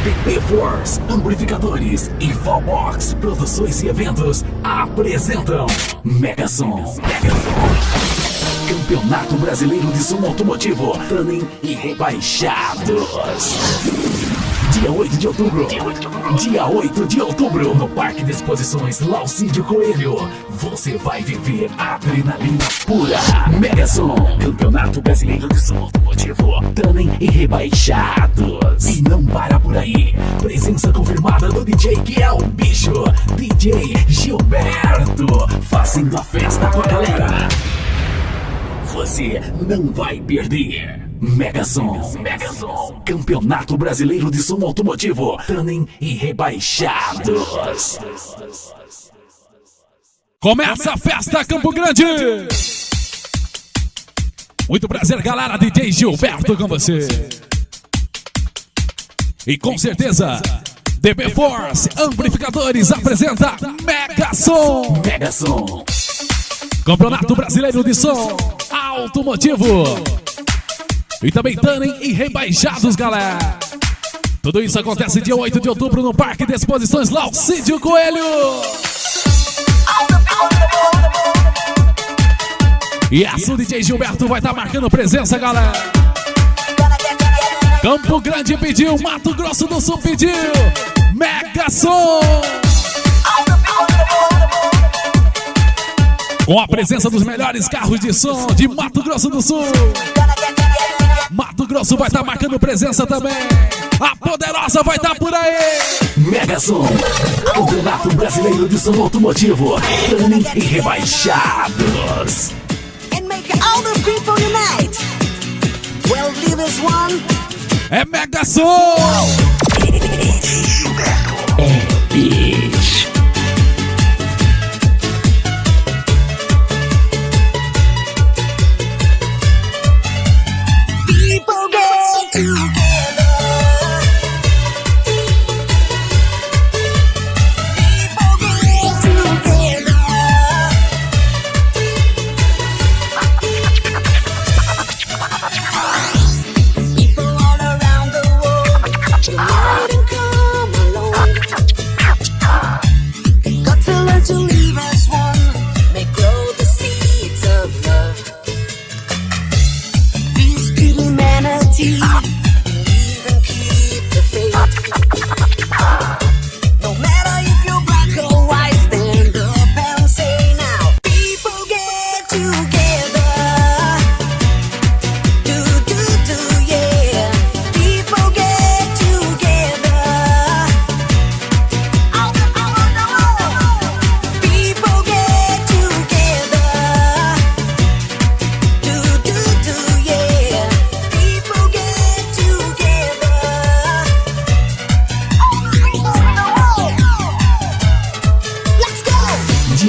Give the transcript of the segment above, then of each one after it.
DB Force, Amplificadores e Valbox Produções e Eventos apresentam Megasom. Campeonato Brasileiro de Som Automotivo, Tunning e Rebaixados. Dia 8 de outubro. Dia 8 de outubro, no Parque de Exposições Laucídio Coelho. Você vai viver adrenalina pura. Megasom, Campeonato Brasileiro de Som Automotivo, Tunning e Rebaixados. E não para por aí. Presença confirmada do DJ que é o bicho, DJ Gilberto, fazendo a festa com a galera. Você não vai perder. Megasom, Campeonato Brasileiro de Som Automotivo, Tunning e Rebaixados. Começa a festa Campo Grande. Muito prazer, galera. DJ Gilberto com você. E com certeza, DB Force Amplificadores apresenta Megasom. Campeonato Brasileiro de Som Automotivo. E também Tunning e Rebaixados, galera. Tudo isso acontece dia 8 de outubro no Parque de Exposições Laucídio Coelho. E essa o DJ Gilberto vai estar marcando presença, galera. Campo Grande pediu, Mato Grosso do Sul pediu. Megasom. Com a presença dos melhores carros de som de Mato Grosso do Sul. Mato Grosso vai estar marcando presença também. A Poderosa vai estar por aí. Megasom, Campeonato Brasileiro de Som Automotivo, Tunning e Rebaixados. É Megasom. É bitch.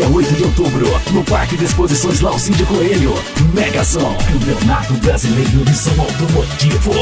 Dia 8 de outubro, no Parque de Exposições Laucídio Coelho, Megasom, Campeonato Brasileiro de Som Automotivo.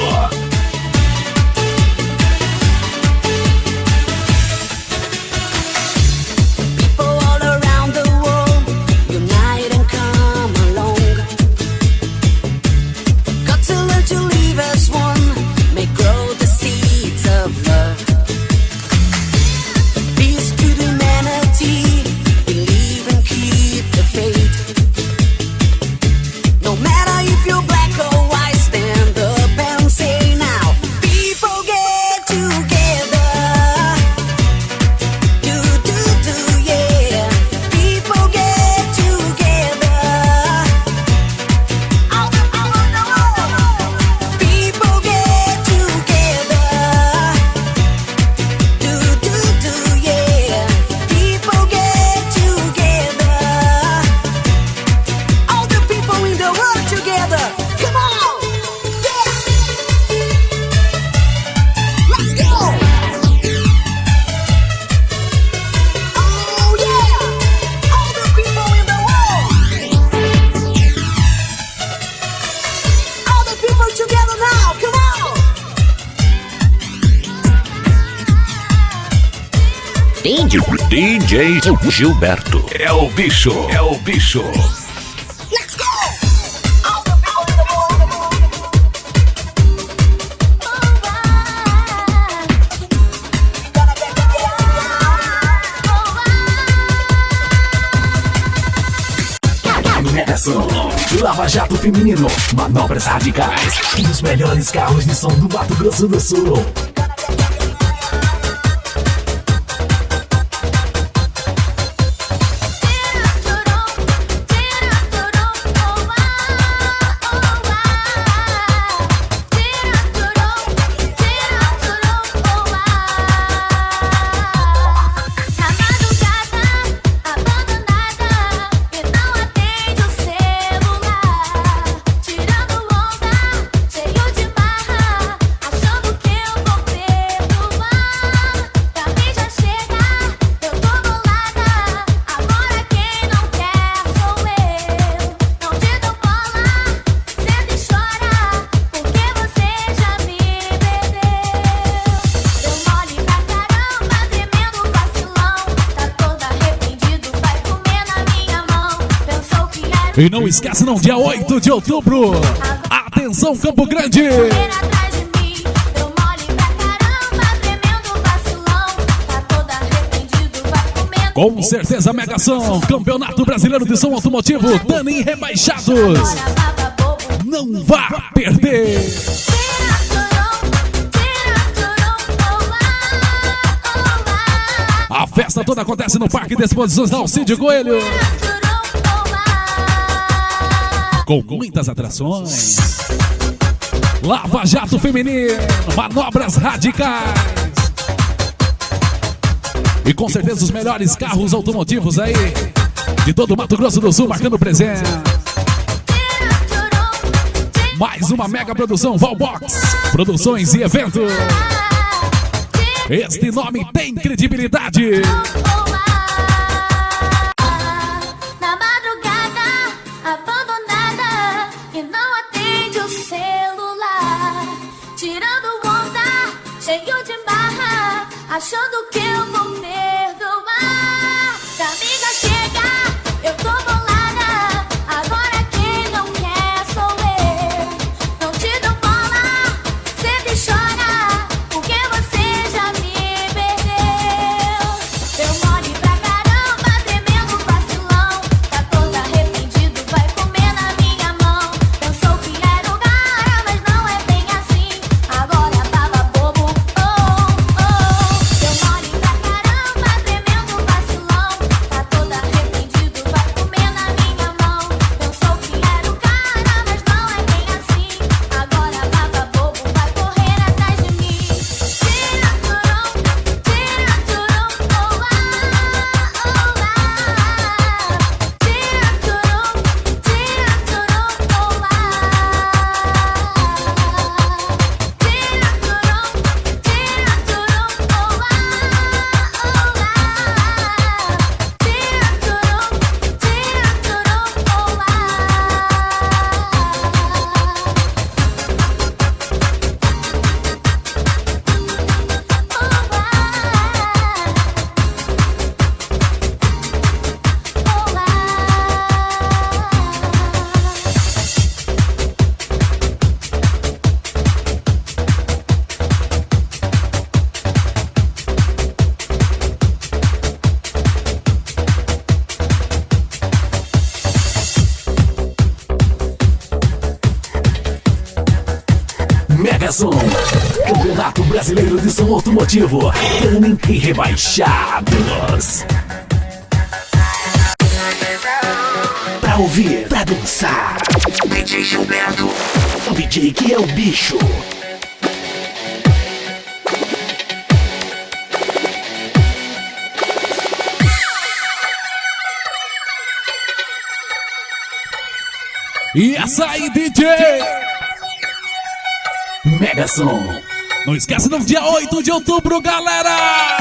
DJ Gilberto. É o bicho, é o bicho. Let's go! Jato feminino, manobras radicais e os melhores carros de som do Mato Grosso do Sul. E não esquece não, dia 8 de outubro. Atenção, Campo Grande. Com certeza, Mega Som, Campeonato Brasileiro de Som Automotivo, Dani Rebaixados. Não vá perder. A festa toda acontece no Parque de Exposições da Alcídio Coelho, com muitas atrações. Lava Jato Feminino, manobras radicais. E com certeza os melhores carros automotivos aí de todo o Mato Grosso do Sul marcando presença. Mais uma mega produção Valbox Produções e Eventos. Este nome tem credibilidade. Achando que eu vou perdoar. Da amiga chega, eu tô bolada. Agora quem não quer sou eu. Não te dou bola, sempre chora, porque você já me perdeu. Deu mole pra caramba, tremendo vacilão. Tá todo arrependido, vai comer na minha mão. Pensou que era o cara, mas não é bem assim. Agora tava bobo, Mega Som, Campeonato Brasileiro de Som Automotivo, Dani e Rebaixados. Pra ouvir, pra dançar, DJ Gilberto, o DJ que é o bicho. E essa aí, DJ! Mega Som. Não esquece no dia 8 de outubro, galera!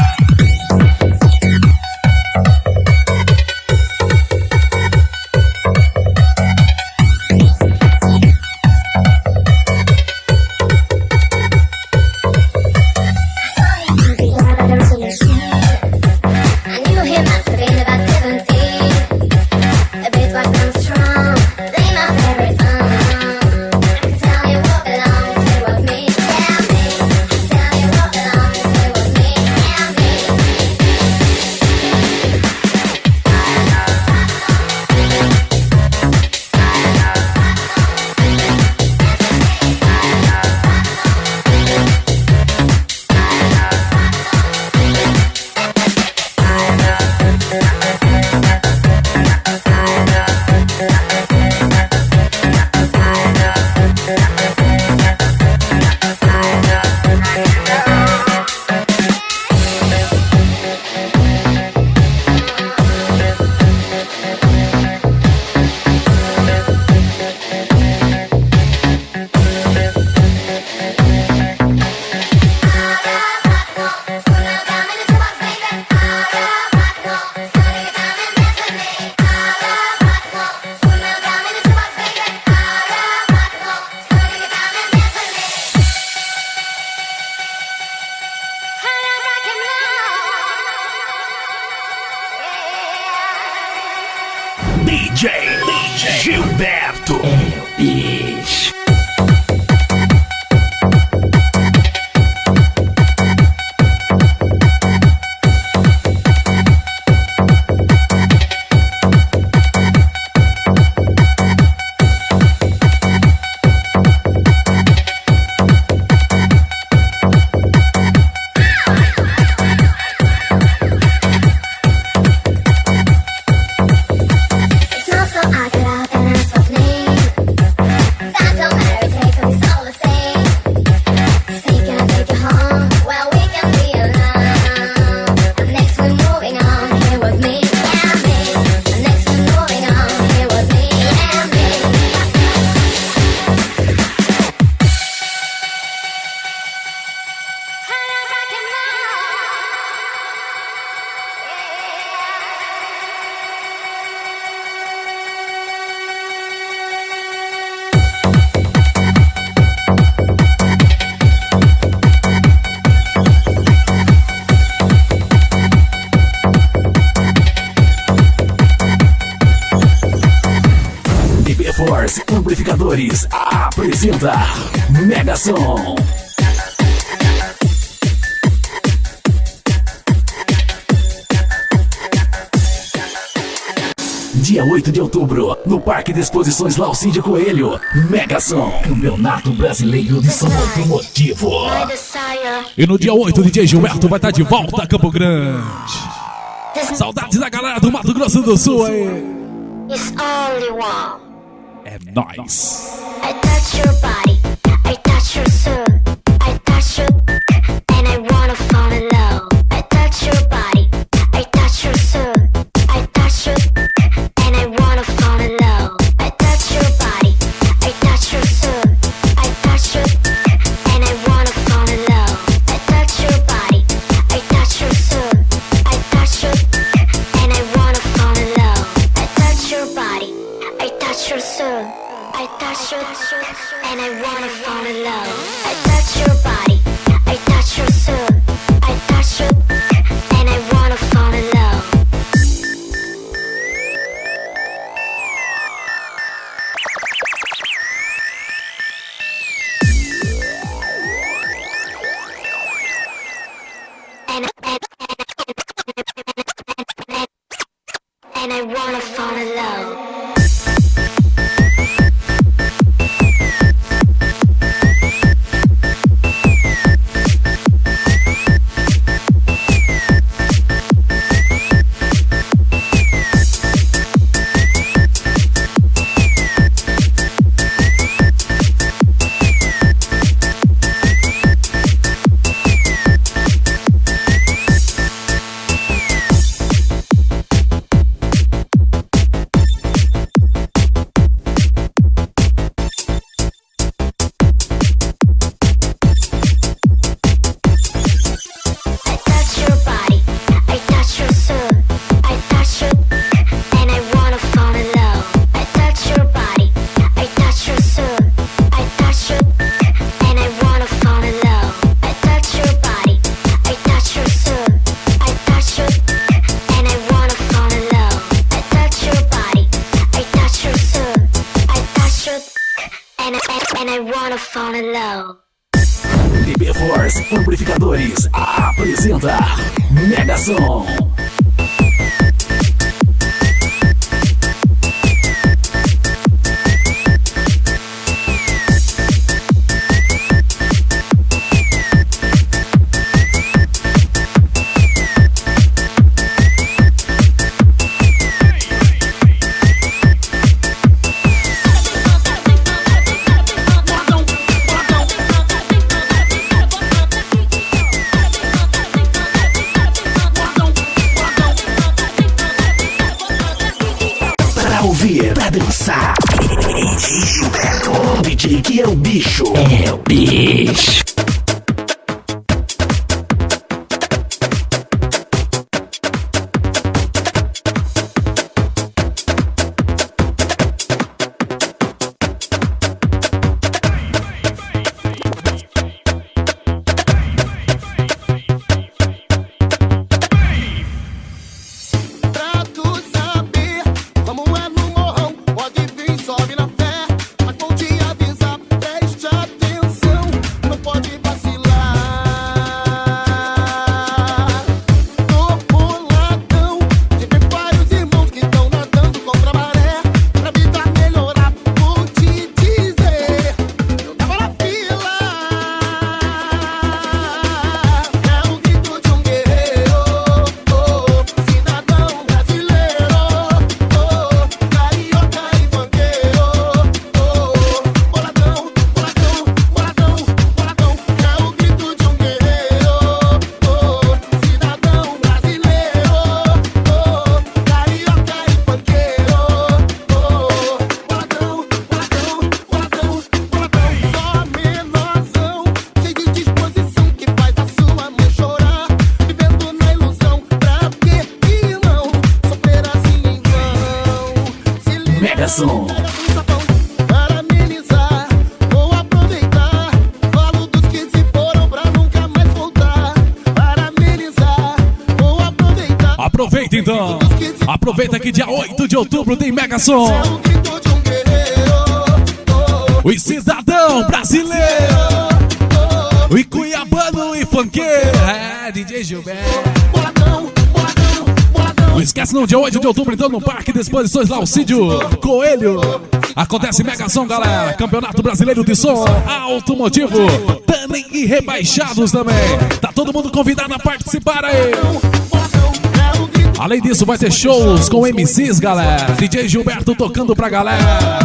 Yeah. DJ Gilberto. É o bicho. Force Amplificadores apresenta Mega Som. Dia 8 de outubro, no Parque de Exposições Laucídio Coelho, Mega Som, Campeonato Brasileiro de Som Automotivo. E no dia 8, o DJ Gilberto vai estar de volta a Campo Grande. Saudades da galera do Mato Grosso do Sul aí. It's only one. É nóis. I touch your body, I touch your soul, I touch your and I wanna fall in love. I touch your body, I touch your soul, I touch your and I wanna fall in love. I touch your body, I touch your soul, I touch your and I wanna fall in love. I touch your body, I touch your soul, I touch your and I wanna fall in love. I touch your body, I touch your soul, I touch your and I wanna fall in love. I touch your body, I touch your soul, I touch your and I wanna fall in love. And I wanna fall in love. And I wanna fall in love. DB Force Amplificadores apresenta Mega Som. Pra dançar, DJ Gilberto, o DJ que é o bicho, é o bicho. Pra tu saber como é no morro. Megason. Para amenizar, vou aproveitar. Falo dos que se foram pra nunca mais voltar. Para amenizar, vou aproveitar. Aproveita então. Aproveita que dia 8 de outubro tem Megason. É o grito de um guerreiro. O cidadão brasileiro. O cuiabano e funkeiro. É, DJ Gilberto. Boladão, boladão, boladão. Não esquece não, dia 8 de outubro então no Parque de Exposições Laucídio Coelho. Acontece Megason, galera. Campeonato Brasileiro de Som Automotivo. Tannen e Rebaixados também. Tá todo mundo convidado a participar aí. Além disso, vai ter shows com MCs, galera. DJ Gilberto tocando pra galera.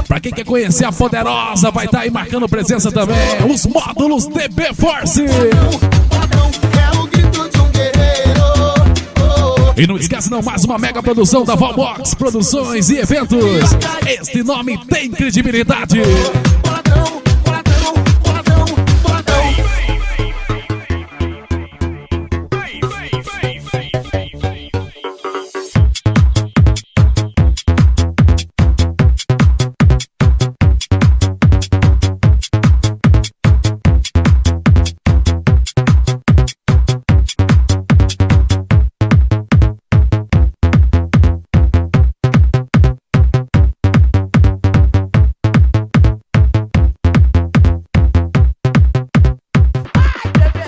Pra quem quer conhecer a Poderosa, vai estar aí marcando presença também. Os módulos DB Force. E não esquece não, mais uma mega produção da Valbox Produções e Eventos. Este nome tem credibilidade.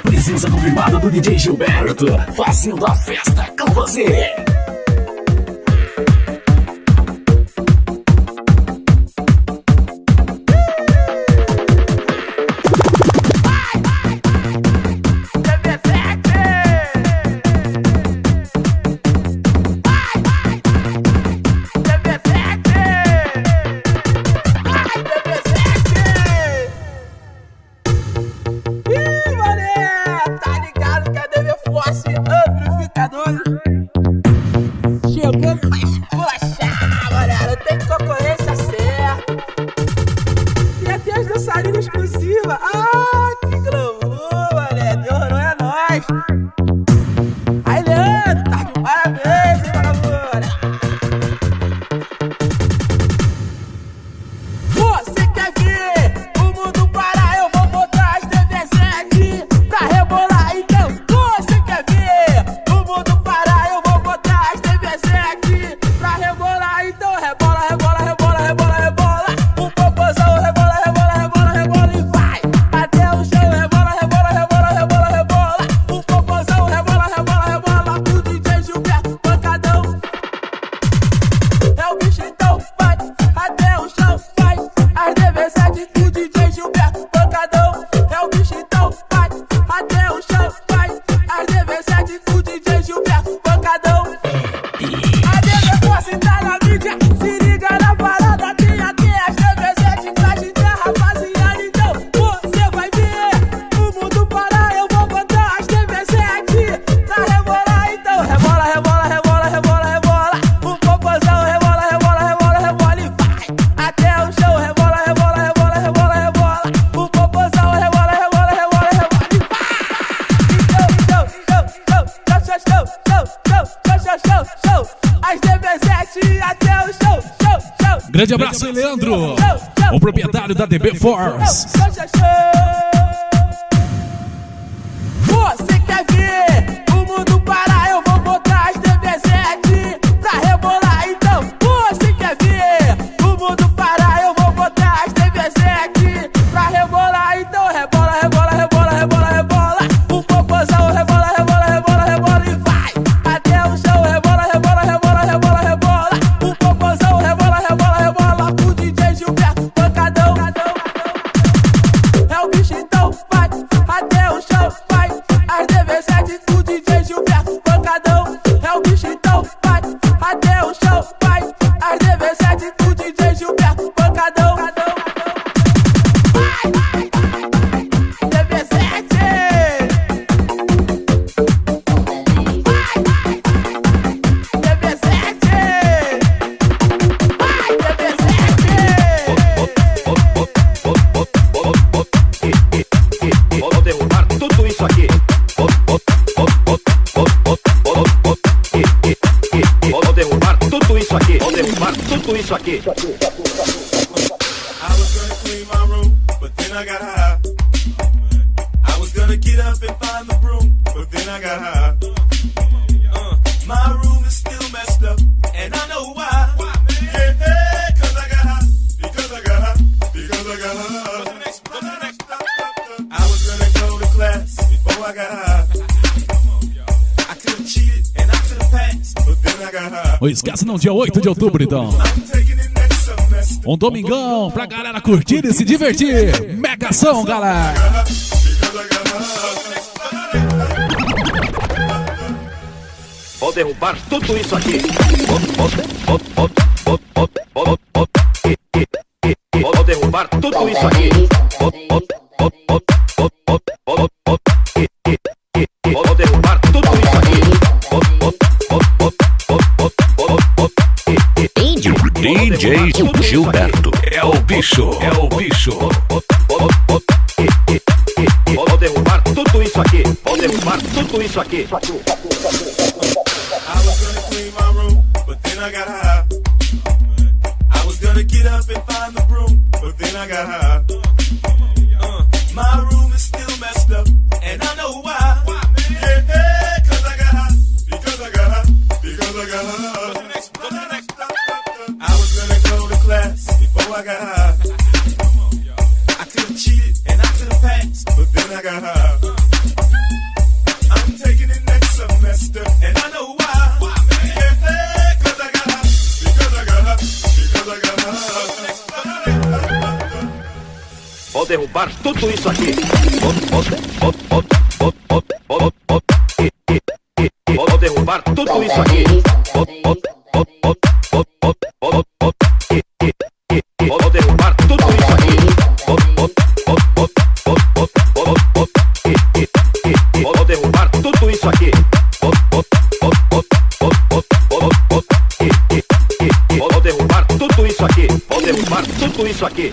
Presença confirmada do DJ Gilberto, fazendo a festa com você. Chegou pra esculachar, galera. Tem concorrência certa. E até as dançarinas exclusivas. Ah, que glamour, mané. Deus não é nóis. Aí, Leandro, tá de parabéns, hein, maravilha. Você quer ver o mundo parar? Eu vou botar as TV7 pra rebolar. Então, você quer ver o mundo parar? Eu vou botar as TV7 pra rebolar. Então, rebola, rebola, rebola, rebola, rebola. Um popozão, rebola, rebola, rebola, rebola e vai até o chão. Rebola, rebola, rebola, rebola, rebola. Um popozão, rebola, rebola, rebola. O DJ Gilberto, pancadão. É o bicho, então vai até o chão, vai. As DV7 com o DJ Gilberto, pancadão. É o bicho, então vai até o chão, vai. As DV7 com o DJ Gilberto, pancadão. A DV Force tá na mídia, se liga na parada. Tem até as DV7 pra te ter, rapaziada. Então você vai ver o mundo parar. Eu vou botar as DV7 pra rebolar. Então rebola, rebola, rebola, rebola, rebola. Um popozão, rebola, rebola, rebola, rebola e vai até o chão. Rebola, rebola, rebola, rebola, rebola. Um popozão, rebola, rebola, rebola, rebola e vai. Então, show. As DB7 até o show, show, show. Grande abraço, Leandro, o proprietário da DB Force. Você quer ver o mundo parar? Eu vou botar as DB7 pra rebolar. Então, você quer ver o mundo parar? Eu vou botar as DB7 pra rebolar. Então, rebola, rebola, rebola, rebola, rebola. Um popozão, rebola, rebola, rebola, rebola e vai até o chão. Rebola, rebola, rebola, rebola, rebola. Um popozão, rebola, rebola, rebola. O DJ Gilberto, pancadão. É o bicho. isso aqui. I was gonna clean my room, but then I got high. I was gonna get up and find the broom, but then I got high. My room is still messed up, and I know why. Yeah, 'cause I got high, because I got high, because I got high. I was gonna go to class before I got high. I could've cheated and I could've passed, but then I got high. Não esquece não, dia 8 de outubro então. I'm taking it next semester. Um domingão pra galera curtir e se divertir. Mega ação, galera. Vou derrubar tudo isso aqui. Vou derrubar tudo isso aqui. Vou derrubar tudo isso aqui. DJ Gilberto é o bicho, é o bicho. Vou derrubar tudo isso aqui. Vou derrubar tudo isso aqui. I was gonna clean my room, but then I got high. I was gonna get up and find the broom, but then I got high. My room is still messed up, and I know why. Yeah, 'cause I got high, because I got high, because I got high. I was gonna go to class before I got high. I could've cheated and I could've passed, but then I got high. I'm taking it next semester, and I know why. Yeah, 'cause I got high, because I got high, because I got high. Vou derrubar tudo isso aqui. Vou derrubar tudo isso aqui. Vou derrubar tudo isso aqui. Vou derrubar tudo isso aqui. Vou derrubar tudo isso aqui. Vou derrubar tudo isso aqui.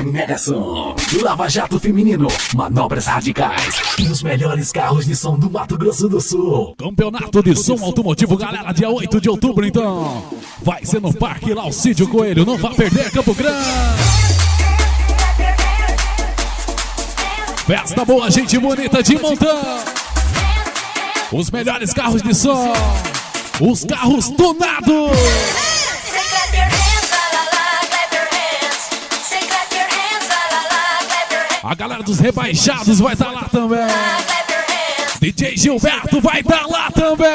Negação, Lava Jato Feminino, manobras radicais e os melhores carros de som do Mato Grosso do Sul. Campeonato de som automotivo, galera, dia 8 de outubro então. Vai ser no Parque Laucídio Coelho, não vá perder, Campo Grande. Festa boa, gente bonita de montão. Os melhores carros de som, os carros tunados. A galera dos rebaixados vai estar lá também. DJ Gilberto vai estar lá também.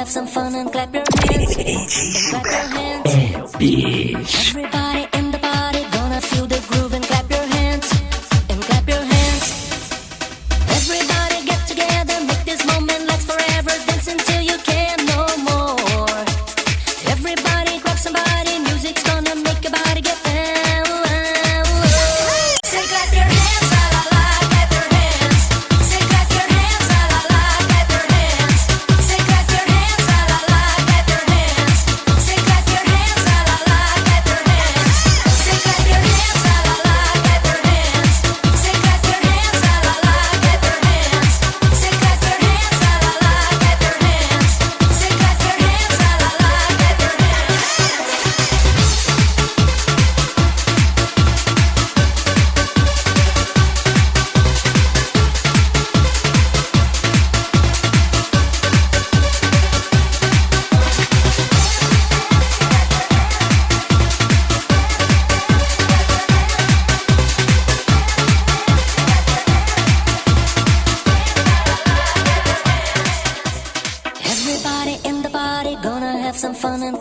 Some fun and clap your hands. And clap your hands. Everybody in the party gonna feel the groove and clap your hands. And clap your hands. Everybody get together, make this moment last forever. Dance until you can no more. Everybody grab somebody, music's gonna make your body get down. Say clap your hands, la la la, clap your hands. Say clap your hands, la la la, clap your hands. Say clap your hands, la la la, clap your hands. Say clap your hands, la la la, clap your hands.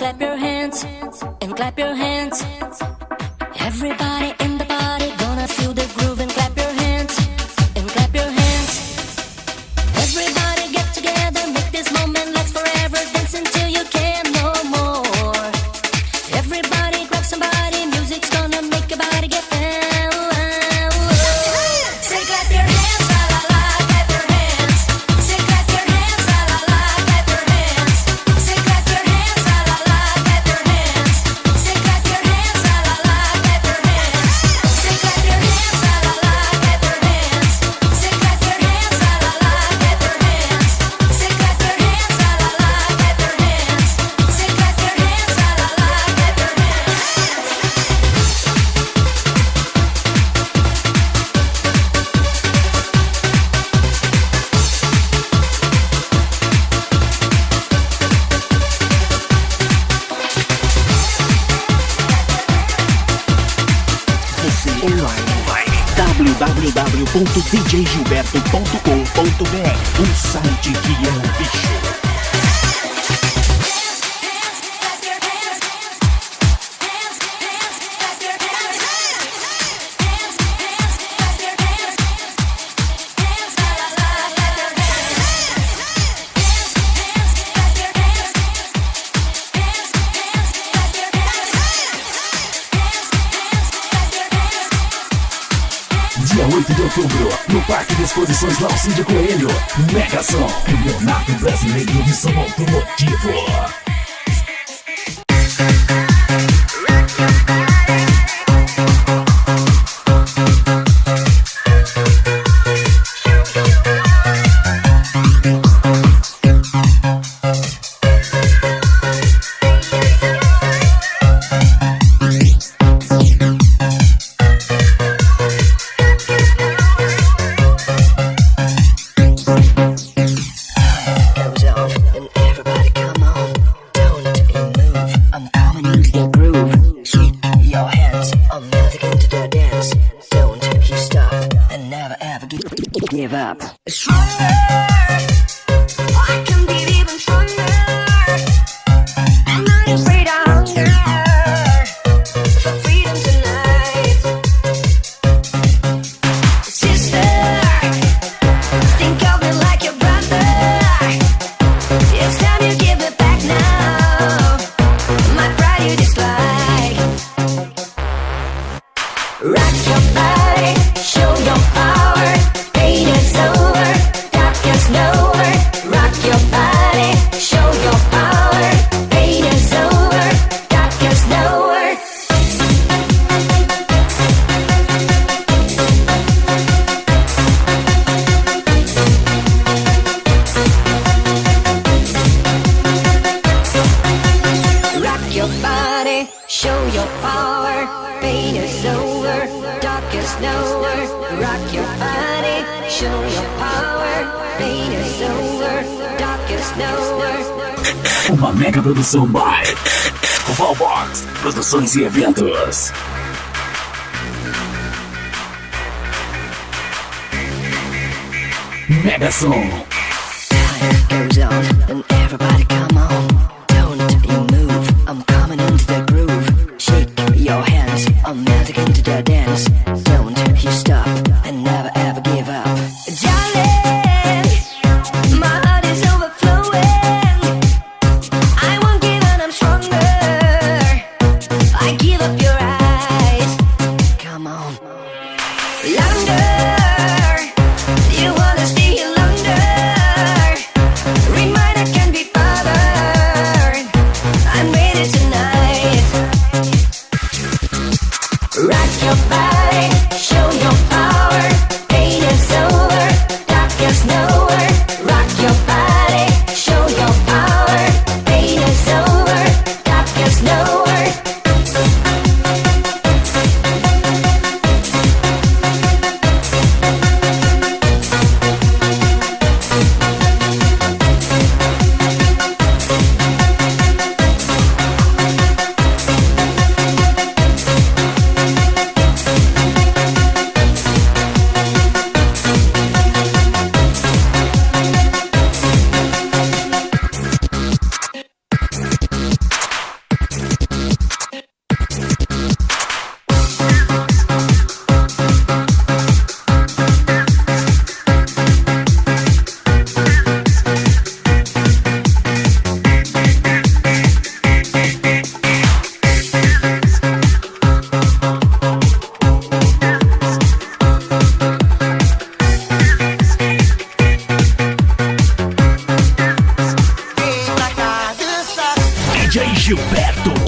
clap your hands and clap your hands. Everybody in the party gonna feel the groove and clap your hands and clap your hands. Everybody get together, make this moment last forever. Dance until you can't no more. Everybody grab somebody, music's gonna make your body get down. Say clap your hands, la la la, clap your hands. Say clap your hands, la la la, clap your hands. Say clap your hands, la la la, clap your hands. Say clap your hands, la la la, clap your hands. Say clap your hands, la la la, clap your hands. Say clap your hands, la la la, clap your hands. Say clap your hands, la la la, clap your hands. Say clap your hands, la la la, clap your Você online www.djgilberto.com.br, um site que é um bicho. Dia 8 de outubro, no Parque de Exposições Laucídio Coelho, Mega Som, Campeonato Brasileiro de Som Automotivo. Goes on and everybody come on. Don't you move, I'm coming into the groove. Shake your hands, I'm music into the dance. Don't you stop and never ever give up. Stronger, I can be even stronger. I'm not afraid of hunger. For freedom tonight. Sister, think of me like your brother. It's time you give it back now. My pride you dislike. Rock your body, show your power. Pain is over, darkness nowhere. Rock your body, show your power. Pain is over, darkness nowhere. Rock your body, show your power. Pain is over, dark is nowhere. Rock your body, show your power. Pain is over, dark is nowhere. Uma mega produção by Valbox Produções e Eventos. Mega Som. Time goes on and everybody come on. Don't you move, I'm coming into the groove. Shake your hands, I'm music into the dance. Don't you stop and never ever give up. Darling, my heart is overflowing. I won't give and I'm stronger. I give up your eyes. Come on. Longer. You wanna stay here longer. Remind I can be bothered.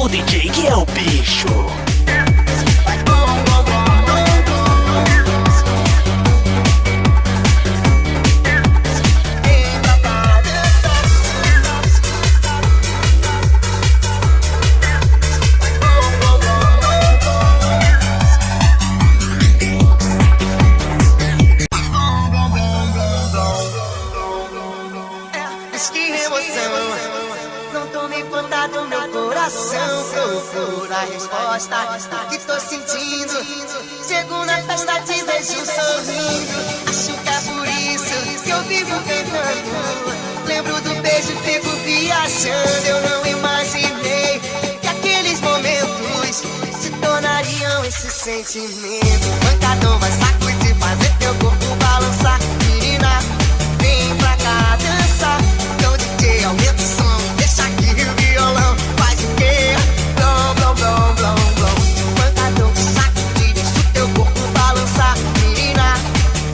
o DJ que é o bicho. Procura a resposta do que tô sentindo. Chego na festa, te vejo sorrindo. Acho que é por isso que eu vivo cantando. Lembro do beijo, fico viajando. Eu não imaginei que aqueles momentos se tornariam esse sentimento. Pancadão vai sacudir, fazer teu corpo balançar. Menina, vem pra cá dançar. Então DJ, aumenta o som, deixa aqui o violão. Faz o quê? Blom, blom, blom, blom, blom. Pancadão de sacudir, deixa o teu corpo balançar. Menina,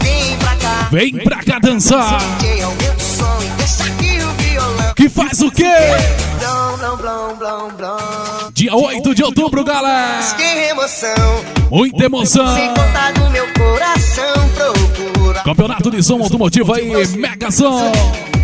vem pra cá. Vem pra cá dançar. DJ, aumenta o som e deixa aqui o violão. Que faz o quê? Blom, blom, blom, blom, blom. Dia 8 de outubro, galera. Que emoção. Muita emoção. Sem contar do meu coração, procura. Campeonato de som automotivo aí, Mega Som.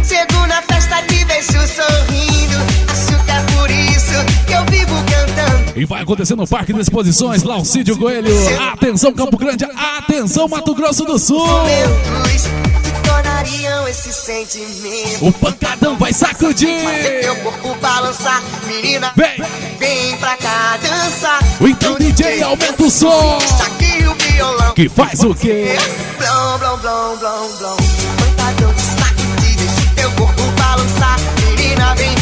Chego na festa, te vejo sorrindo. Acho que é por isso que eu vivo cantando. E vai acontecer no Parque de Exposições, Laucídio Coelho. Atenção, Campo Grande. Atenção, Mato Grosso do Sul. Momentos que tornariam esse sentimento. O pancadão vai sacudir. Fazer teu corpo balançar. Menina, vem pra cá dançar. Então DJ, aumenta o som. Deixa aqui o violão. Que faz o quê? Blom, blom, blom, blom, blom. Pancadão de sacudir, deixa o teu corpo balançar. Menina, vem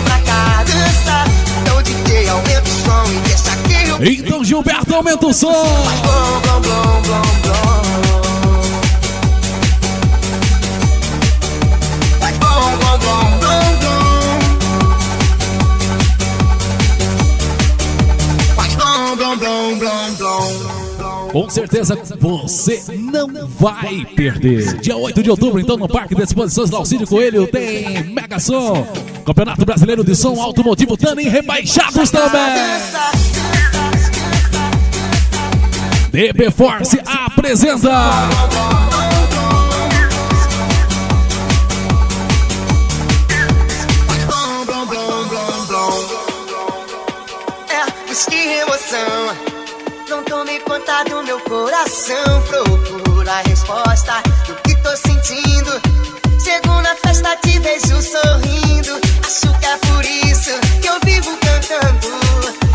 pra cá dançar. Então DJ, aumenta o som e deixa aqui o... Então Gilberto, aumenta o som. Blom, blom, blom, blom, blom. Blom, blom, blom, blom, blom. Blom, blom, blom, blom. Com certeza você não vai perder. Dia 8 de outubro, então, no Parque de Exposições Laucídio Coelho, tem Mega Som. Campeonato Brasileiro de Som Automotivo, Tanin Rebaixados também. DB Force apresenta. Que emoção. Não tome conta do meu coração. Procura a resposta do que tô sentindo. Chego na festa, te vejo sorrindo. Acho que é por isso que eu vivo cantando.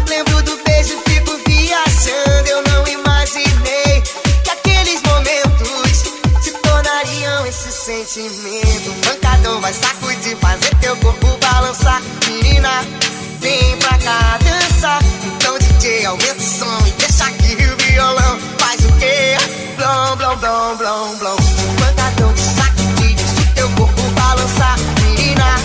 Lembro do beijo, fico viajando. Eu não imaginei que aqueles momentos se tornariam esse sentimento. Pancadão vai sacudir, fazer teu corpo balançar. Menina, vem pra cá dançar. Então DJ, aumenta o som e deixa aqui o violão. Faz o quê? Blom, blom, blom, blom, blom. Pancadão de sacudir, deixa o teu corpo balançar. Menina,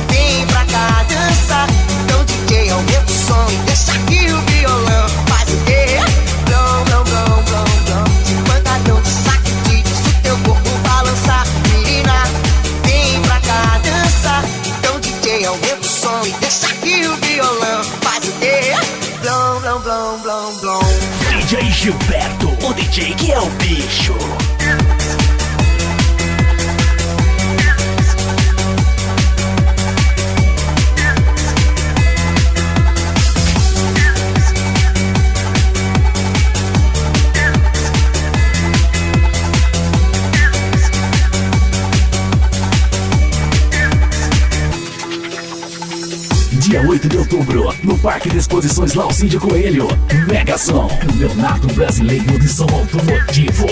vem pra cá dançar. Então DJ, aumenta o som e deixa aqui o violão. Faz o quê? Blom, blom, blom, blom, blom. Pancadão de sacudir, deixa o teu corpo balançar. Menina, vem pra cá dançar. Então DJ, aumenta o som e deixa aqui o violão. Faz o quê? Blom, blom, blom, blom, blom. DJ Gilberto, o DJ que é o bicho. Dia 8 de outubro, no Parque de Exposições Laucídio Coelho, Mega Som, Campeonato Brasileiro de Som Automotivo.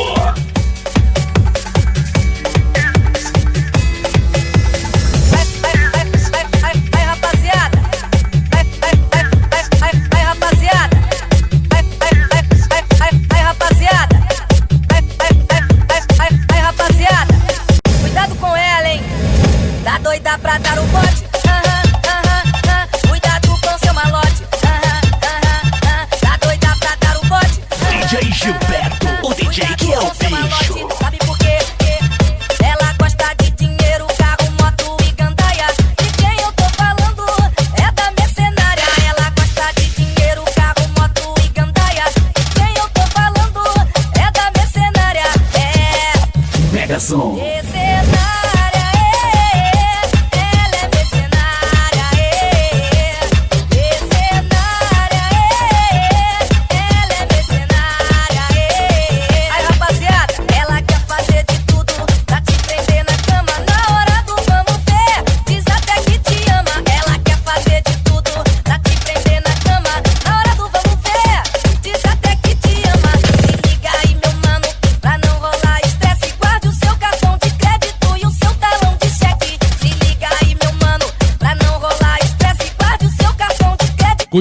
Cuidado com ela, hein? Tá doida pra dar o bote? Cuidado com seu malote. Tá doida pra dar o bote? DJ Gilberto, o DJ que é o bicho.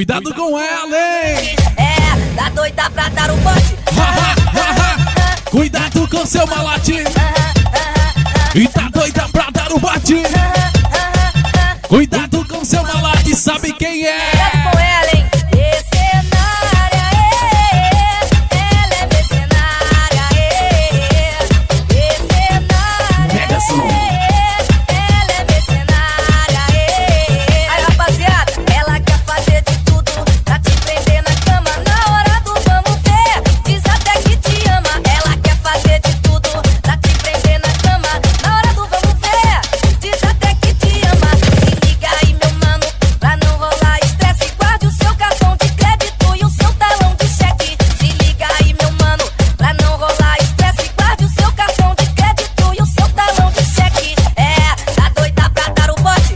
Cuidado com ela, hein? É, tá doida pra dar um bote. Cuidado com seu malote. E tá doida pra dar um bote. Cuidado com seu malote, sabe quem é? Cuidado com ela, hein? Mercenária, ela é mercenária, mercenária. Mega Som. Ela é mercenária, Aí, rapaziada, ela quer fazer de tudo pra te prender na cama. Na hora do vamos ver, diz até que te ama. Ela quer fazer de tudo pra te prender na cama. Na hora do vamos ver, diz até que te ama. Se liga aí, meu mano, pra não rolar estresse. Guarde o seu cartão de crédito e o seu talão de cheque. Se liga aí, meu mano, pra não rolar estresse. Guarde o seu cartão de crédito e o seu talão de cheque. É, tá doida pra dar o bote?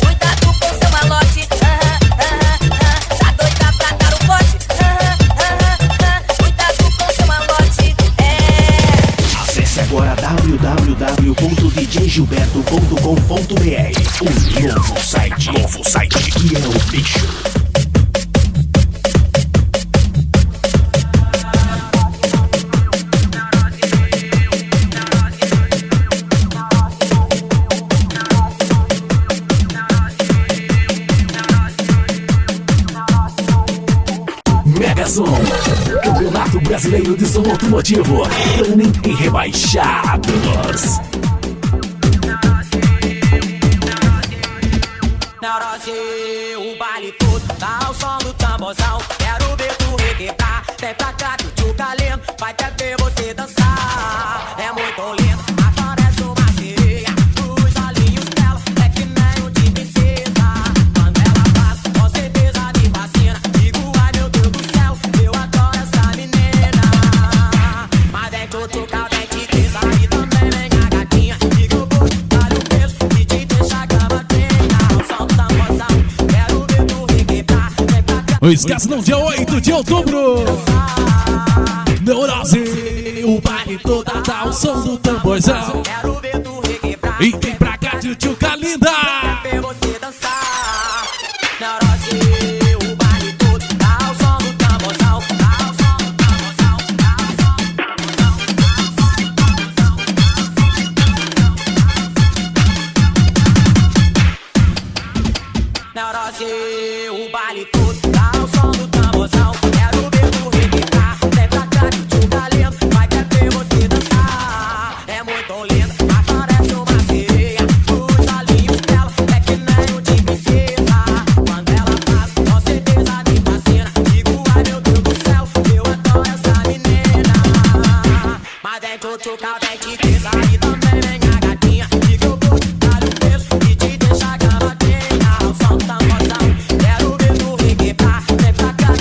Cuidado com seu malote. Tá doida pra dar o bote? Cuidado com seu malote. É. Acesse agora www.djgilberto.com.br. O novo site que é o bicho. Mega Som, Campeonato Brasileiro de Som Automotivo, Tuning e Rebaixados. Na hora o baile todo, dá o som do tamborzão. Quero ver tu requebrar, vem pra cá que o tchuca lento vai até ver você dançar. É muito lindo, aparece uma sereia, os olhinhos dela é que nem um de princesa. Quando ela passa, com certeza me fascina. Digo, ai meu Deus do céu, eu adoro essa menina. Mas vem que o tchuca vem te descer e também vem a gatinha. Digo, eu vou te dar o peso e te deixar cama quenha. O som do tamborzão, quero ver tu requebrar, vem pra cá. Não esquece não, dia 8 de outubro. Neurose, o baile toda dá o som do tamborzão. Quero ver tu requebrar, E vem pra cá, tchutchuca linda. ver você dançar. Na hora o baile todo, dá o som do tamborzão. Dá o som do tamborzão, dá o som do tamborzão. Na hora o baile todo, dá o som do tamborzão. Quero ver tu requebrar, vem pra cá que o tchuca lento vai até ver você dançar. É muito lindo, aparece uma sereia, os olhinhos dela é que nem um de princesa. Quando ela passa, com certeza me fascina. Digo, ai meu Deus do céu, eu adoro essa menina. Mas vem que o tchuca vem te descer e também vem a gatinha. Digo, eu vou te dar o peso e te deixar cama quenha. O som do tamborzão, quero ver tu requebrar, vem pra cá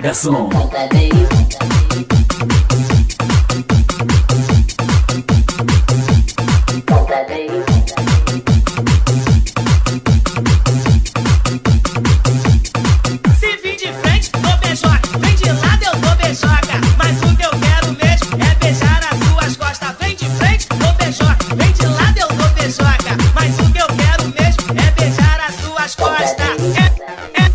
Mega Som. Se vir de frente, dou beijoca. Vem de lado, eu dou beijoca. Mas o que eu quero mesmo é beijar as suas costas. Vem de frente, dou beijoca. Vem de lado, eu dou beijoca. Mas o que eu quero mesmo é beijar as suas costas.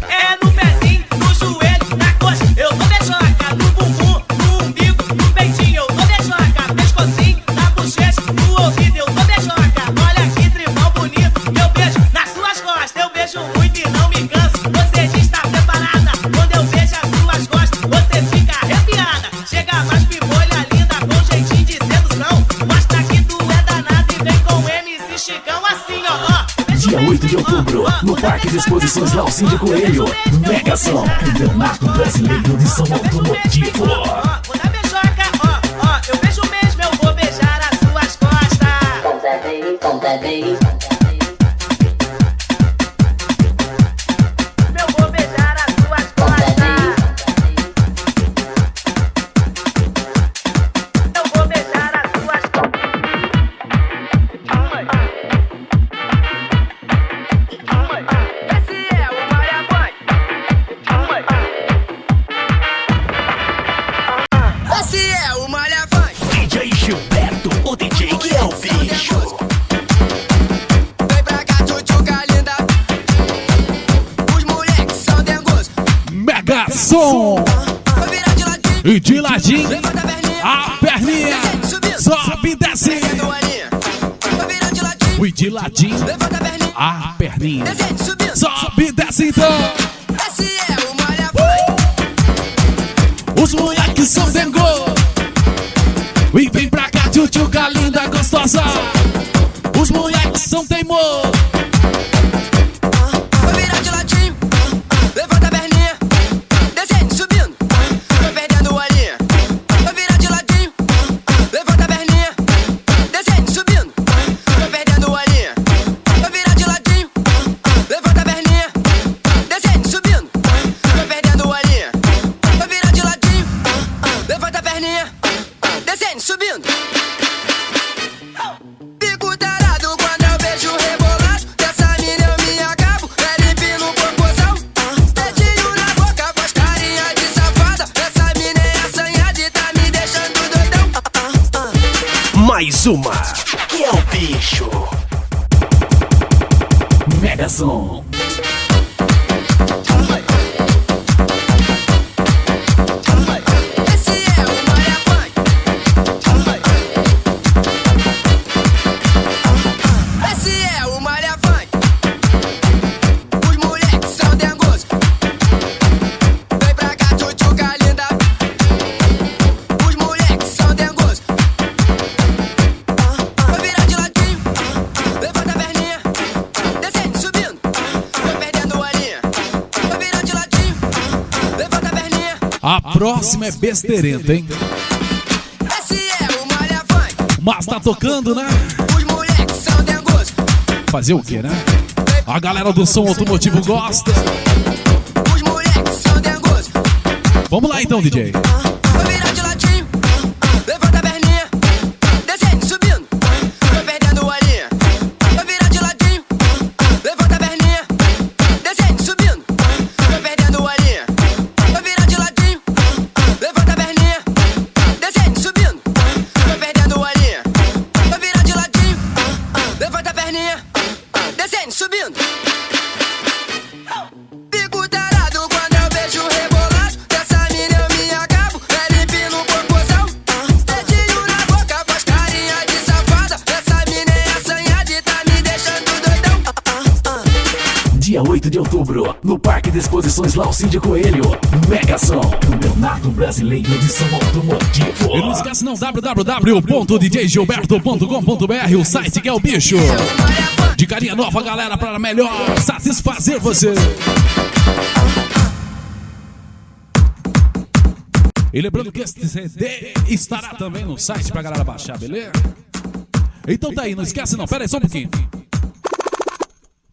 É no pezinho, no joelho, na coxa. Eu dou beijoca. No bumbum, no umbigo, no peitinho. Eu dou beijoca. Pescocinho, na bochecha, no ouvido. Eu dou beijoca. Olha que tribal bonito. Eu beijo nas suas costas. Eu beijo muito e não me canso. Você diz tá preparada. Quando eu beijo as suas costas, você fica arrepiada. Chega mais pibolha linda, com jeitinho de sedução. Mostra que tu é danada e vem com MC Chicão assim, ó. Dia 8 de outubro, no Parque de Exposições Laucídio Coelho. Mega Som, Campeonato Brasileiro de Som Automotivo. Vou dar beijoca, ó. Eu beijo mesmo, eu vou beijar as suas costas. Eu vou beijar as suas costas. Eu vou beijar as suas costas. Esse é o Maria Boy. Esse é o Malha Funk. DJ Gilberto, o DJ que é o bicho. Vem pra cá, tchutchuca linda. Os moleques são dengosos. Mega Som. Vou virar de ladinho. E de ladinho, Levanta a perninha. subindo. Sobe e desce. Descendo a linha. Vou virar de ladinho. E de ladinho, Levanta a perninha. a perninha. Descendo, subindo. Sobe e desce então. Esse é o Malha Funk. Os moleques são dengo. E vem pra cá, tchutchuca linda, gostosa. Os moleques são teimosos. Vou virar de ladinho. Levanta a perninha. Descendo, subindo. Tô perdendo a linha. Vou virar de ladinho. Levanta a perninha. Descendo, subindo. Tô perdendo a linha. Vou virar de ladinho. Levanta a perninha. Descendo, subindo. Tô perdendo a linha. Vou virar de ladinho. Levanta a perninha. Descendo, subindo. Fico tarado quando eu vejo rebolado. Dessa mina eu me acabo, é limpinho no popozão. Dedinho na boca, faz carinha de safada. Essa mina é assanhada e tá me deixando doidão. Mais uma, que é o bicho. Mega Som. Esse é o Malha Funk. Esse é o Malha Funk. Os moleques são dengosos. Vem pra cá, tchutchuca linda. Os moleques são dengosos. Vou virar de ladinho. Levanta a perninha. Descendo, subindo. Tô perdendo a linha. Vou virar de ladinho. Levanta a perninha. A próxima é besteirenta, hein? Esse é o Malha Funk. Mas tá tocando, né? Os moleques são dengosos. Fazer o quê, né? A galera do som automotivo gosta. Os moleques são dengosos. Vamos lá então, DJ. Vou virar de ladinho. Levanta a perninha. Descendo, subindo. Tô perdendo a linha. Vou virar de ladinho. Levanta a perninha. Descendo, subindo. Tô perdendo a linha. Vou virar de ladinho. Levanta a perninha. Descendo, subindo. Tô perdendo a linha. Vou virar de ladinho. Levanta a perninha. Descendo, subindo. Fico tarado quando eu vejo rebolado. Dessa mina eu me acabo, é limpinho no popozão. Dedinho na boca, faz carinha de safada. Essa mina é assanhada e tá me deixando doidão. Dia 8 de outubro, no Parque de Exposições Laucídio Coelho. Mega Som, Campeonato Brasileiro de Som Automotivo. E não esquece não, www.djgilberto.com.br, o site que é o bicho. De carinha nova, galera, para melhor satisfazer você. E lembrando que este CD estará também no site pra galera baixar, beleza? Então tá aí, não esquece não, pera aí só um pouquinho.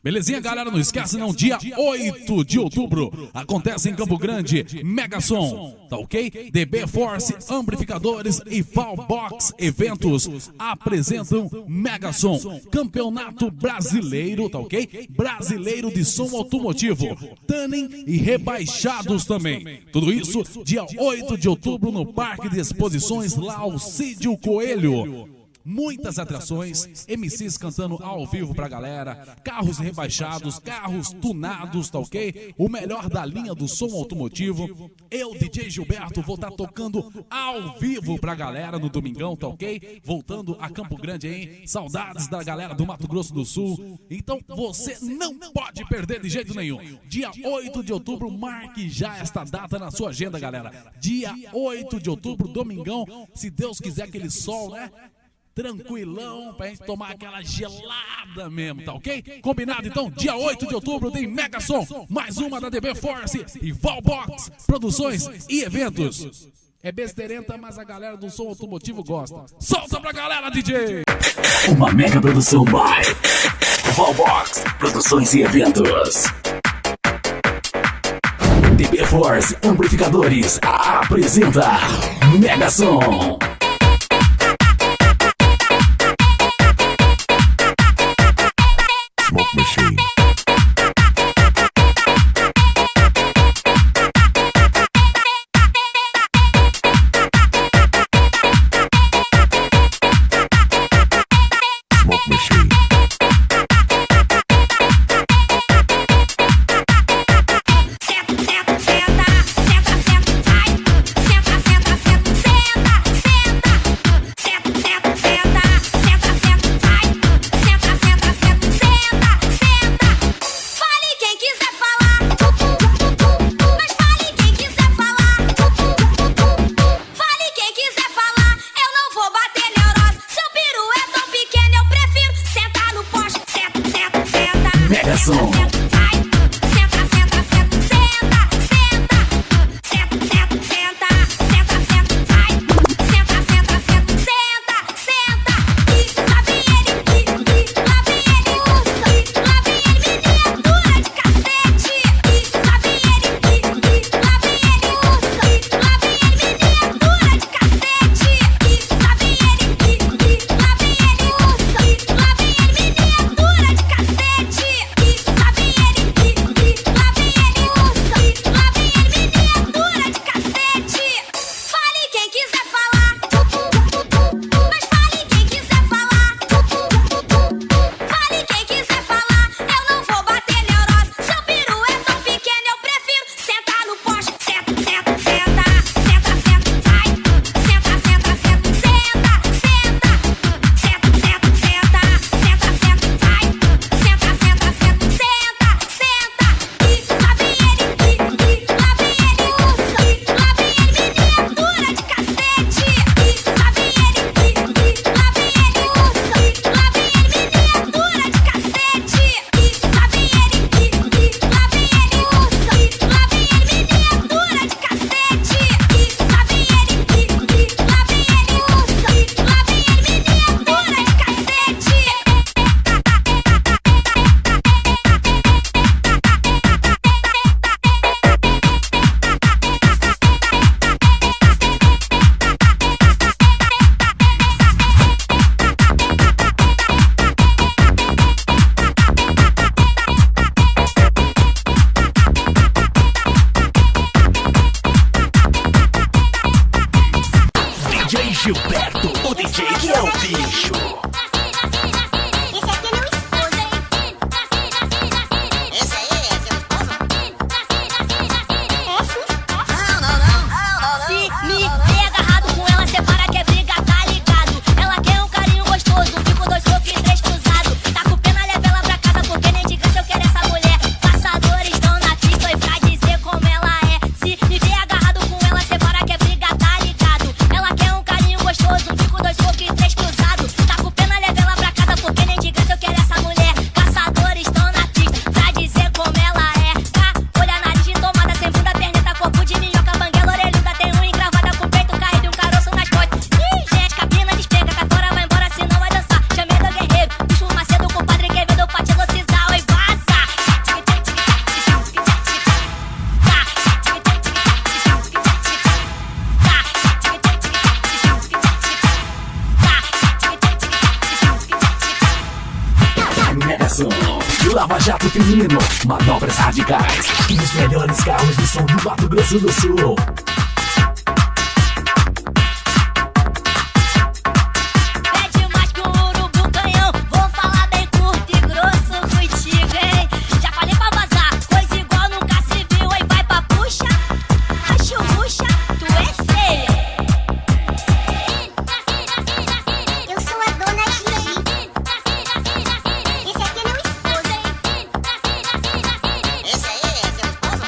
Belezinha, galera? Não esquece não, dia 8 de outubro acontece em Campo Grande, Megasom, tá ok? DB Force, Amplificadores e Valbox Eventos apresentam Megasom, Campeonato Brasileiro, tá ok? Brasileiro de som automotivo, Tuning e rebaixados também. Tudo isso dia 8 de outubro no Parque de Exposições Laucídio Coelho. Muitas atrações, MCs cantando ao vivo pra galera, carros rebaixados, carros tunados, tá ok? O melhor da linha do som automotivo. Eu, DJ Gilberto, vou estar tocando ao vivo pra galera no domingão, tá ok? Voltando a Campo Grande aí, saudades da galera do Mato Grosso do Sul. Então você não pode perder de jeito nenhum. Dia 8 de outubro, marque já esta data na sua agenda, galera. Dia 8 de outubro, domingão, se Deus quiser, aquele sol, né? Tranquilão, pra gente tomar aquela gelada mesmo, tá ok? Combinado então? Dia 8 de outubro tem Megasom, mais uma da DB Force e Valbox Produções e Eventos. É besteirenta, mas a galera do som automotivo gosta. Solta pra galera, DJ! Uma mega produção by Valbox Produções e Eventos. DB Force Amplificadores apresenta Megasom. Smoke Machine. Smoke Machine. Megasom. Gilberto, o DJ que é o bicho. Esse aqui é meu esposo, hein? Esse aí é seu esposo? É sua esposa? Não. Se me ver agarrado com ela, separa que é briga, tá ligado? Ela quer um carinho gostoso, fico 2 socos e 3 cruzados. Tá com pena, leva ela pra casa, porque nem de graça eu quero essa mulher. Passadores estão na pista e pra dizer como ela é. Se me ver agarrado com ela, separa que é briga, tá ligado? Ela quer um carinho gostoso, fico 2 socos e 3 cruzados. Tá com jato feminino, manobras radicais e os melhores carros do som do Mato Grosso do Sul. Pede mais que um urubu canhão. Vou falar bem curto e grosso contigo, hein? Já falei pra vazar, coisa igual nunca se viu, hein? Vai pra puxa, acho bucha, tu é feia. Eu sou a dona Gigi. Esse aqui é meu esposo. Esse aí é seu esposo?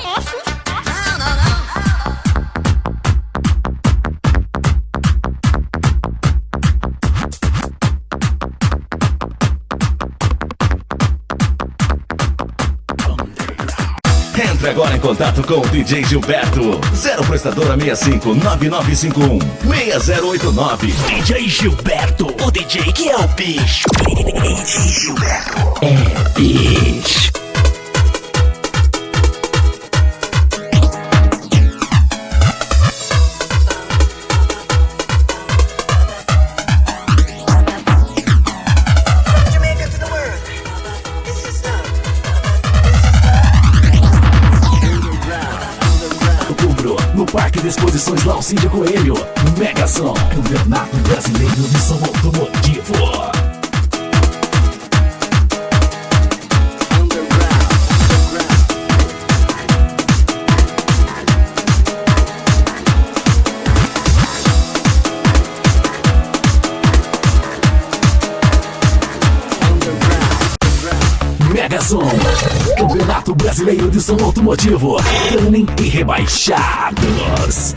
É sim. Não, não, não. Entre agora em contato com o DJ Gilberto. 0 prestadora 65 9951 6089. DJ Gilberto, o DJ que é o bicho. DJ Gilberto é bicho. Jamaica to the world. This is love. Outubro, no Parque de Exposições Laucídio Coelho. Mega Som, Campeonato Brasileiro de Som Automotivo. Mega Som, Campeonato Brasileiro de Som Automotivo. Tuning e rebaixados.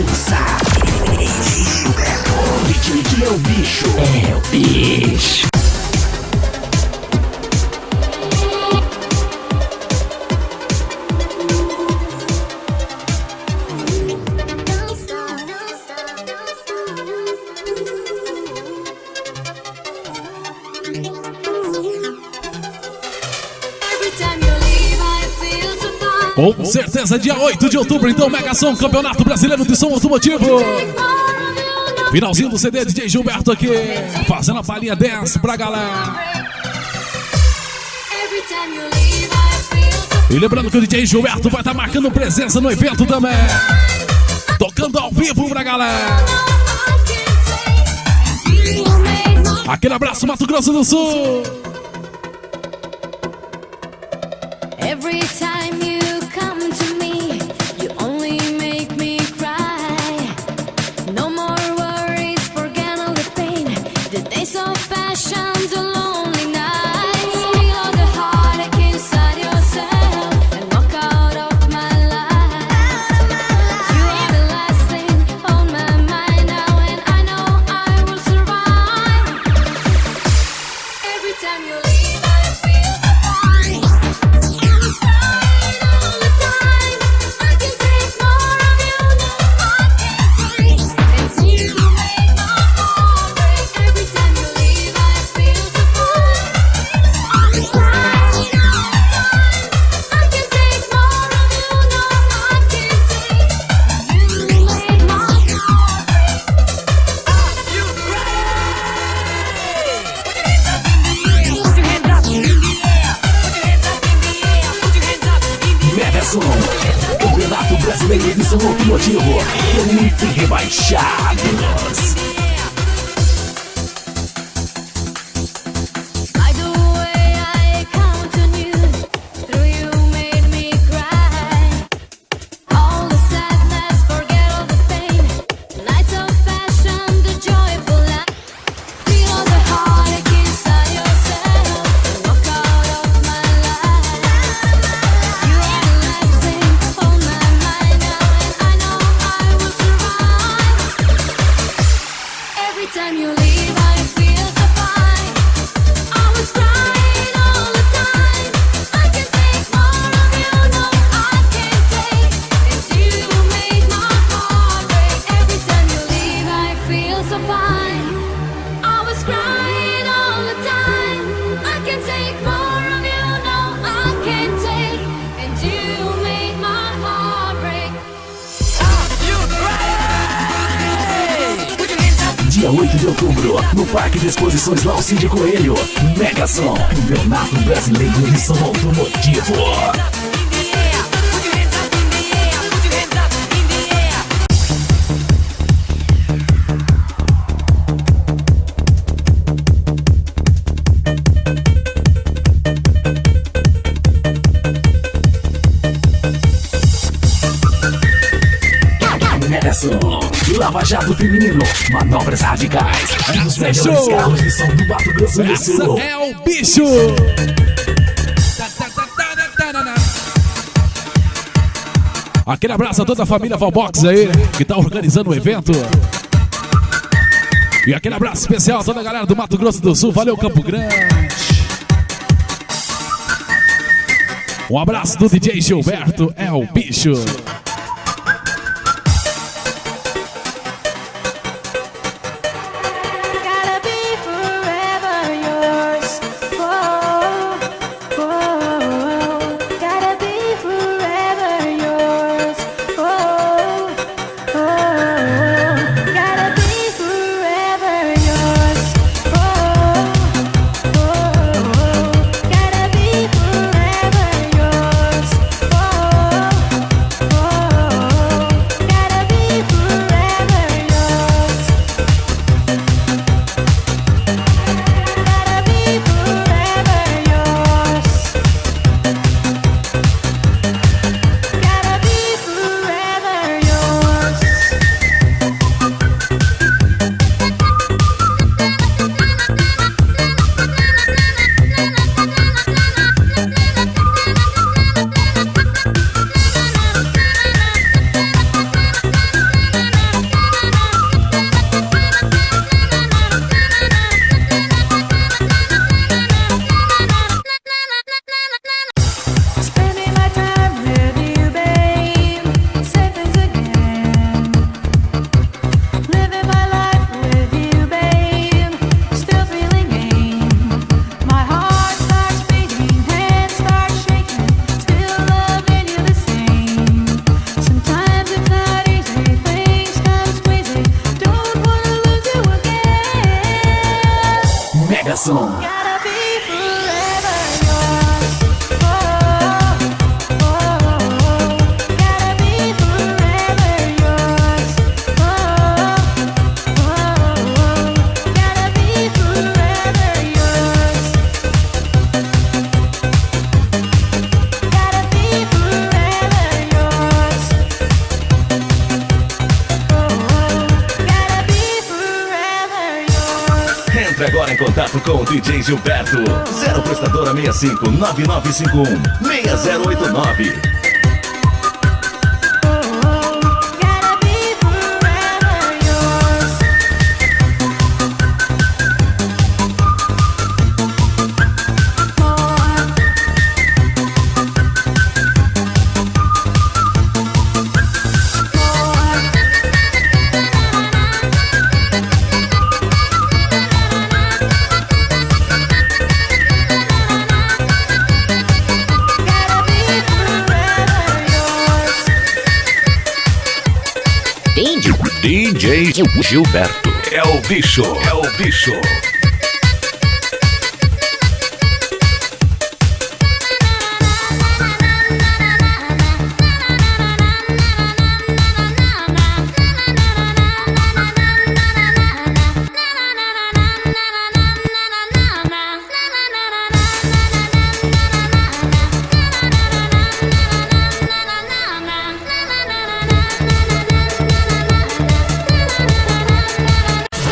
dança. DJ Gilberto. DJ que é o bicho. É o bicho. Com certeza, dia 8 de outubro, então, Mega Som, Campeonato Brasileiro de Som Automotivo. Finalzinho do CD, DJ Gilberto aqui, fazendo a palhinha dance pra galera. E lembrando que o DJ Gilberto vai estar marcando presença no evento também. Tocando ao vivo pra galera. Aquele abraço, Mato Grosso do Sul. Every time you come to me, you only make me cry. No more worries, forget all the pain. The days of passion, the lonely nights. Feel the heartache inside yourself and walk out of my life. You are the last thing on my mind now, and I know I will survive. Every time you leave, I feel so fine. Campeonato Brasileiro de Som Automotivo, Elite Rebaixados. Dia 8 de outubro, no Parque de Exposições Laucídio Coelho, Mega Som, Campeonato Brasileiro de Som Automotivo. Mega Som, Lava Jato Feminino, manobras radicais, dos melhores carros de som do Mato Grosso do Sul. Essa é o bicho! Aquele abraço a toda a família Valbox aí, que tá organizando o evento. E aquele abraço especial a toda a galera do Mato Grosso do Sul. Valeu, Campo Grande. Um abraço do DJ Gilberto, é o bicho. Oh Som. Gotta be forever yours. Gotta be forever yours. Gotta be forever yours. Gotta be forever yours. Gotta be forever yours. Entre agora em contato com o DJ Gilberto. 0 prestadora 65 9951 6089. Gotta be forever yours. Gotta be forever yours. DJ Gilberto. É o bicho, é o bicho.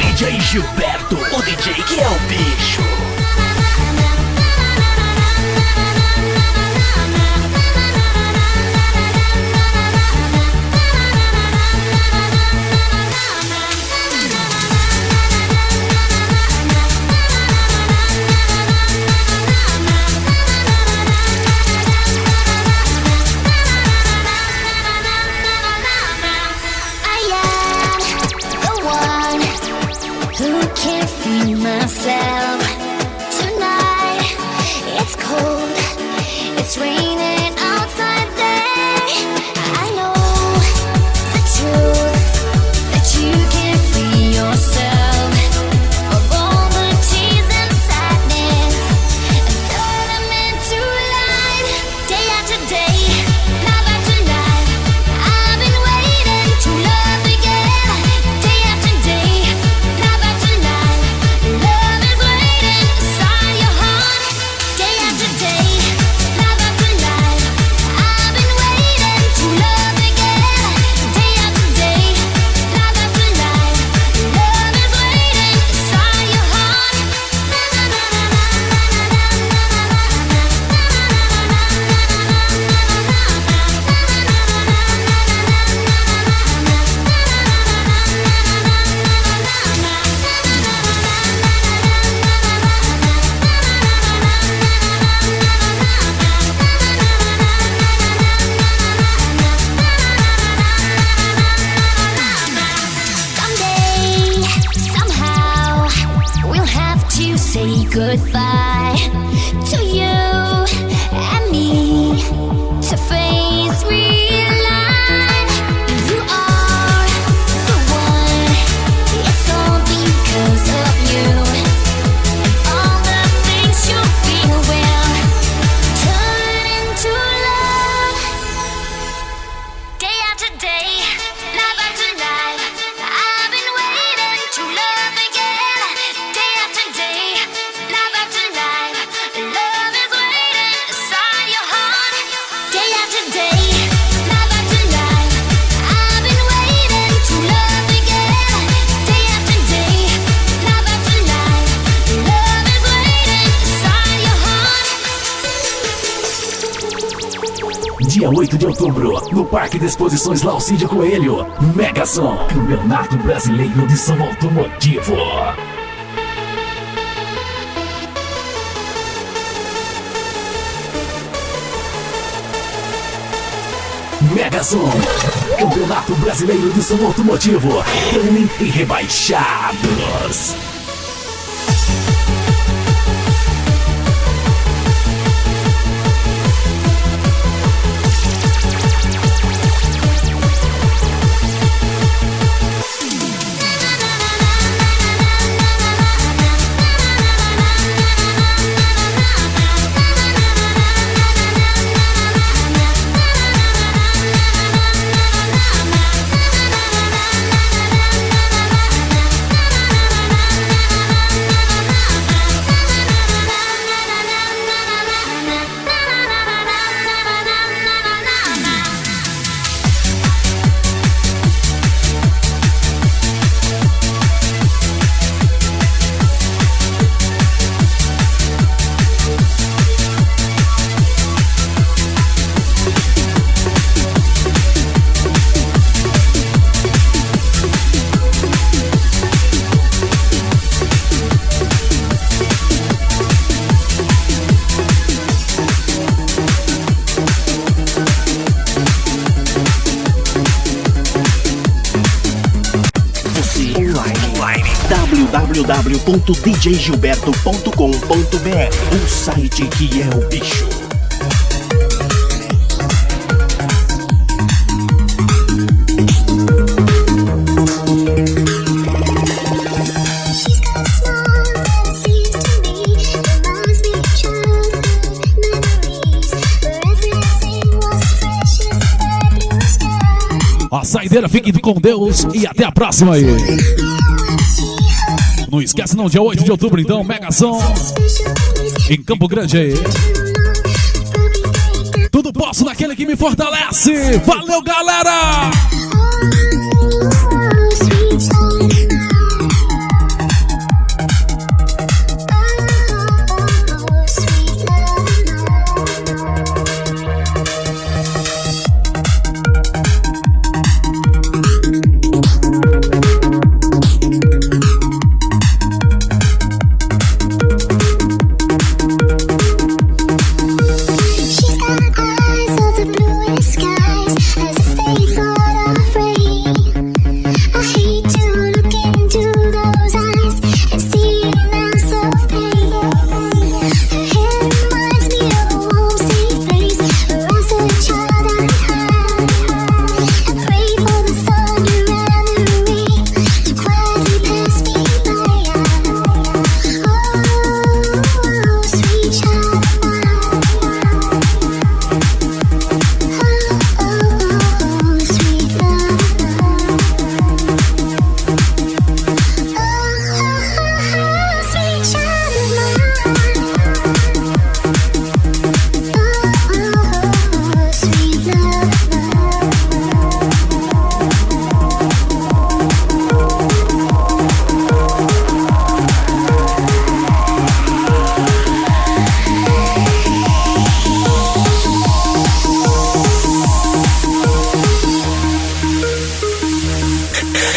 DJ Gilberto, o DJ que é o bicho. I am the one who can't see myself tonight. It's cold, it's raining outside there. I know the truth that you can't free yourself of all the tears and sadness and turn them into light. Day after day, night after night, I've been waiting to love again. Day after day, night after night, love is waiting inside your heart. Day after day, night after night, I've been waiting to love again. Day after day, night after night, love is waiting inside your heart. Someday, somehow, we'll have to say goodbye to you and me to face real life. You are the one, it's all because of you. And all the things you feel will turn into love. Day after day, night after night, I've been waiting to love again. Day after day, night after night, love is waiting inside your heart. Day after day, night after night, I've been waiting to love again. Day after day, night after night, love is waiting inside your heart. Dia 8 de outubro, no Parque de Exposições Laucídio Coelho, Mega Som, Campeonato Brasileiro de Som Automotivo. Mega Som, Campeonato Brasileiro de Som Automotivo, Tuning e Rebaixados. www.djgilberto.com.br, o site que é o bicho. A saideira, fique com Deus e até a próxima aí. Não esquece não, dia 8 de outubro então, Mega Som em Campo Grande aí. Tudo posso naquele que me fortalece. Valeu, galera!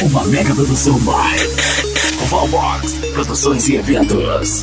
Uma mega produção by Valbox Produções e Eventos.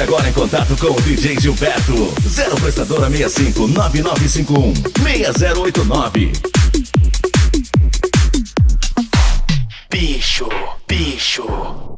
Agora em contato com o DJ Gilberto. 0 prestadora 65 9951 6089. Bicho, bicho.